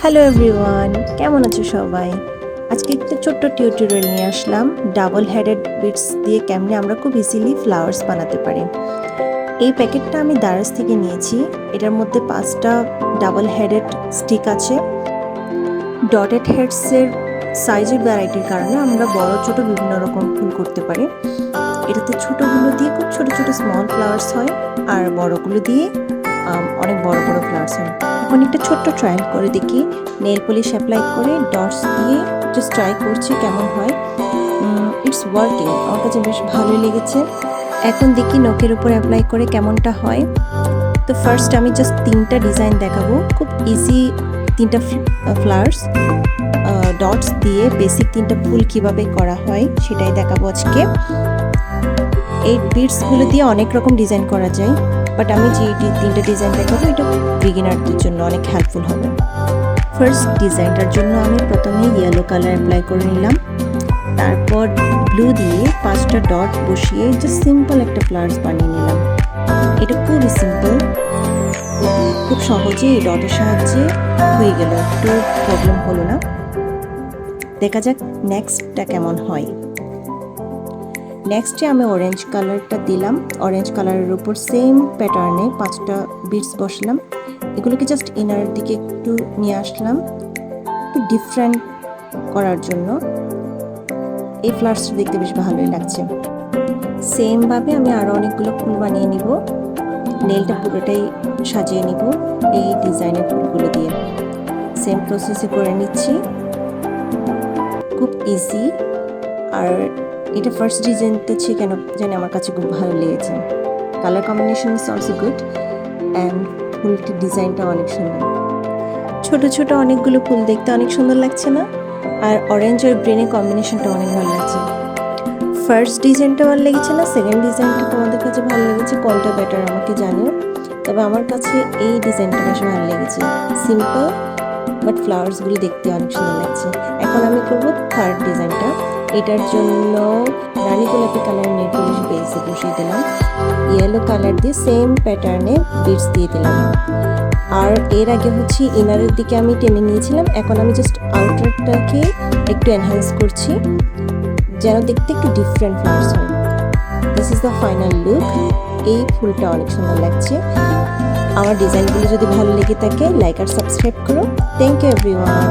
Hello everyone, কেমন আছো সবাই? আজকে একটা ছোট্ট টিউটোরিয়াল নিয়ে আসলাম ডাবল হেডেড বিটস দিয়ে কেমনে আমরা খুব ইজিলি ফ্লাওয়ার্স বানাতে পারি। এই প্যাকেটটা আমি দারাজ থেকে নিয়েছি। এটার মধ্যে 5টা ডাবল হেডেড স্টিক আছে। ডটেড হেডসের সাইজের ভ্যারাইটির কারণে আমরা বড় ছোট বিভিন্ন রকম ফুল করতে পারি। এটাতে ছোটগুলো দিয়ে খুব ছোট ছোট স্মল ফ্লাওয়ার্স হয়, আর বড়গুলো দিয়ে অনেক বড় বড় ফ্লাওয়ার্স হয়। এখন একটা ছোট্ট ট্রায়াল করে দেখি। নেল পলিশ অ্যাপ্লাই করে ডটস দিয়ে জাস্ট ট্রাই করছি কেমন হয়। ইটস ওয়ার্কিং, আমার কাছে বেশ ভালোই লেগেছে। এখন দেখি নখের উপর অ্যাপ্লাই করে কেমনটা হয়। তো ফার্স্ট আমি জাস্ট 3টা ডিজাইন দেখাবো, খুব ইজি 3টা ফ্লাওয়ার্স ডটস দিয়ে বেসিক 3টা ফুল কিভাবে করা হয় সেটাই দেখাবো আজকে। এই বিটসগুলো দিয়ে অনেক রকম ডিজাইন করা যায়, বাট আমি যে 3টা ডিজাইন দেখাবো এটা বিগিনারদের জন্য অনেক হেল্পফুল হবে। ফার্স্ট ডিজাইনটার জন্য আমি প্রথমে ইয়েলো কালার অ্যাপ্লাই করে নিলাম, তারপর ব্লু দিয়ে 5টা ডট বসিয়ে জাস্ট সিম্পল একটা ফ্লাওয়ার্স বানিয়ে নিলাম। এটা খুবই সিম্পল, খুব সহজেই এই ডটের সাহায্যে হয়ে গেল, একটু প্রবলেম হলো না। দেখা যাক নেক্সটটা কেমন হয়। নেক্সটে আমি অরেঞ্জ কালারটা দিলাম। অরেঞ্জ কালারের উপর সেম প্যাটার্নে 5টা বিটস বসলাম। এগুলোকে জাস্ট ইনারের দিকে একটু নিয়ে আসলাম, একটু ডিফারেন্ট করার জন্য। এই ফ্লাওয়ার্সটা দেখতে বেশ ভালোই লাগছে। সেমভাবে আমি আরও অনেকগুলো ফুল বানিয়ে নিব। নেলটা পুরোটাই সাজিয়ে নিব এই ডিজাইনের ফুলগুলো দিয়ে। সেম প্রসেসে করে নিচ্ছি, খুব ইজি। আর এটা ফার্স্ট ডিজাইনটা ছিল কেন জানি আমার কাছে খুব ভালো লেগেছে। Colour combination is also good and ফুলটির ডিজাইনটা অনেক সুন্দর। ছোট ছোট অনেকগুলো ফুল দেখতে অনেক সুন্দর লাগছে না? আর অরেঞ্জ আর গ্রিনের কম্বিনেশনটা অনেক ভালো লাগছে। ফার্স্ট ডিজাইনটা ভালো লেগেছে না সেকেন্ড ডিজাইনটা তোমাদের কাছে ভালো লেগেছে? কোনটা বেটার আমাকে জানিও। তবে আমার কাছে এই ডিজাইনটা বেশ ভালো লেগেছে, সিম্পল বাট ফ্লাওয়ার্সগুলো দেখতে অনেক সুন্দর লাগছে। এখন আমি করবো থার্ড ডিজাইনটা। এটার জন্য রানী গোলাপি কালারের নেল পলিশ বেসে বসিয়ে দিলাম। ইয়েলো কালার দিয়ে সেম প্যাটার্নে বিটস দিয়ে দিলাম। আর এর আগে হচ্ছে ইনারের দিকে আমি টেনে নিয়েছিলাম, এখন আমি জাস্ট আউটারটাকে একটু এনহ্যান্স করছি যেন দেখতে একটু ডিফারেন্ট ফ্লাওয়ার্স হয়। This is the final look. এই ফুলটা অনেক সুন্দর লাগছে। আমার ডিজাইনগুলো যদি ভালো লেগে থাকে লাইক আর সাবস্ক্রাইব করো। Thank you everyone.